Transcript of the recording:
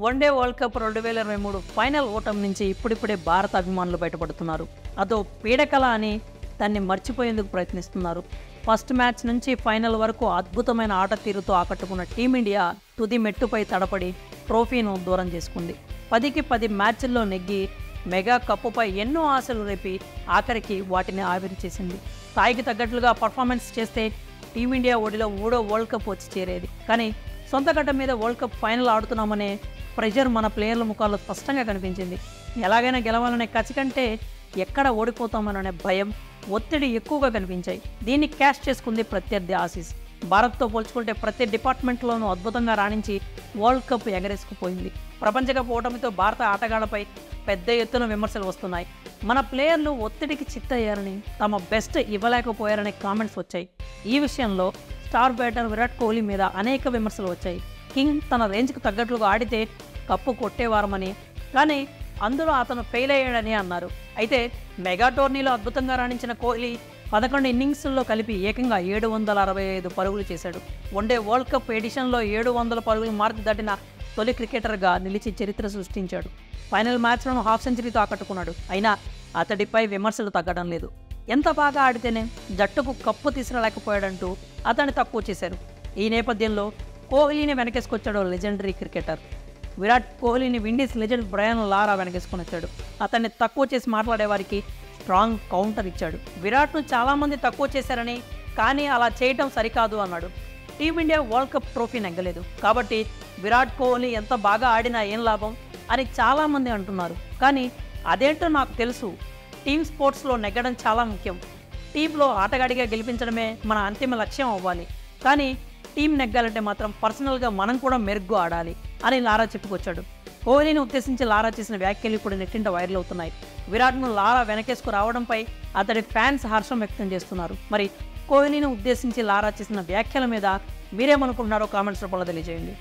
One day world cup 2023 final ఓటమి నుంచి ఇప్పుడిప్పుడే భారత అభిమానులు బయటపడుతున్నారు. అదో పీడకల అని దాన్ని మర్చిపోయేందుకు ప్రయత్నిస్తున్నారు. ఫస్ట్ మ్యాచ్ నుంచి ఫైనల్ వరకు అద్భుతమైన ఆట తీరుతో ఆకట్టుకున్న టీమిండియా తుది మెట్టుపై తడపడి ట్రోఫీను దూరం చేసుకుంది. 10కి 10 మ్యాచ్ల్లో నెగ్గి మెగా కప్పుపై ఎన్నో ఆశలు రేపి ఆఖరికి వాటిని ఆవిరి చేసింది. స్థాయికి తగ్గట్లుగా పర్ఫార్మెన్స్ చేస్తే టీమిండియా ఒడిలో 3వ వరల్డ్ కప్ వచ్చి చేరేది. కానీ సొంత గడ్డ మీద వరల్డ్ కప్ ఫైనల్ ఆడుతున్నామనే ప్రెషర్ మన ప్లేయర్ల ముఖాల్లో స్పష్టంగా కనిపించింది. ఎలాగైనా గెలవాలనే కసి కంటే ఎక్కడ ఓడిపోతామననే భయం, ఒత్తిడి ఎక్కువగా కనిపించాయి. దీన్ని క్యాష్ చేసుకుంది ప్రత్యర్థి ఆసీస్. భారత్తో పోల్చుకుంటే ప్రతి డిపార్ట్మెంట్లోనూ అద్భుతంగా రాణించి వరల్డ్ కప్ ఎగరేసుకుపోయింది. ప్రపంచ కప్ ఓటమితో భారత ఆటగాళ్లపై పెద్ద ఎత్తున విమర్శలు వస్తున్నాయి. మన ప్లేయర్లు ఒత్తిడికి చిత్తయ్యారని, తమ బెస్ట్ ఇవ్వలేకపోయారనే కామెంట్స్ వచ్చాయి. ఈ విషయంలో స్టార్ బ్యాటర్ విరాట్ కోహ్లీ మీద అనేక విమర్శలు వచ్చాయి. కింగ్ తన రేంజ్కి తగ్గట్లుగా ఆడితే కప్పు కొట్టేవారమని, కానీ అందులో అతను ఫెయిల్ అయ్యాడని అన్నారు. అయితే మెగా టోర్నీలో అద్భుతంగా రాణించిన కోహ్లీ 11 ఇన్నింగ్స్ల్లో కలిపి ఏకంగా 765 పరుగులు చేశాడు. వన్డే వరల్డ్ కప్ ఎడిషన్లో 700 పరుగులు మార్క్ దాటిన తొలి క్రికెటర్గా నిలిచి చరిత్ర సృష్టించాడు. ఫైనల్ మ్యాచ్లను హాఫ్ సెంచరీతో ఆకట్టుకున్నాడు. అయినా అతడిపై విమర్శలు తగ్గడం లేదు. ఎంత బాగా ఆడితేనే జట్టుకు కప్పు తీసుకురాలేకపోయాడంటూ అతన్ని తక్కువ చేశారు. ఈ నేపథ్యంలో కోహ్లీని వెనకేసుకొచ్చాడు లెజెండరీ క్రికెటర్. విరాట్ కోహ్లీని విండీస్ లెజెండ్ బ్రయన్ లారా వెనకేసుకొని వచ్చాడు. అతన్ని తక్కువ చేసి మాట్లాడేవారికి స్ట్రాంగ్ కౌంటర్ ఇచ్చాడు. విరాట్ను చాలామంది తక్కువ చేశారని, కానీ అలా చేయటం సరికాదు అన్నాడు. టీమిండియా వరల్డ్ కప్ ట్రోఫీ నెగ్గలేదు కాబట్టి విరాట్ కోహ్లీ ఎంత బాగా ఆడినా ఏం లాభం అని చాలామంది అంటున్నారు. కానీ అదేంటో నాకు తెలుసు. టీమ్ స్పోర్ట్స్లో నెగ్గడం చాలా ముఖ్యం. టీంలో ఆటగాడిగా గెలిపించడమే మన అంతిమ లక్ష్యం అవ్వాలి. కానీ టీం నెగ్గాలంటే మాత్రం పర్సనల్గా మనం కూడా మెరుగ్గా ఆడాలి అని లారా చెప్పుకొచ్చాడు. కోహ్లీని ఉద్దేశించి లారా చేసిన వ్యాఖ్యలు ఇప్పుడు నెట్టింట వైరల్ అవుతున్నాయి. విరాట్ను లారా వెనకేసుకు రావడంపై అతడి ఫ్యాన్స్ హర్షం వ్యక్తం చేస్తున్నారు. మరి కోహ్లీని ఉద్దేశించి లారా చేసిన వ్యాఖ్యల మీద మీరేమనుకుంటున్నారో కామెంట్స్ రూపంలో తెలియజేయండి.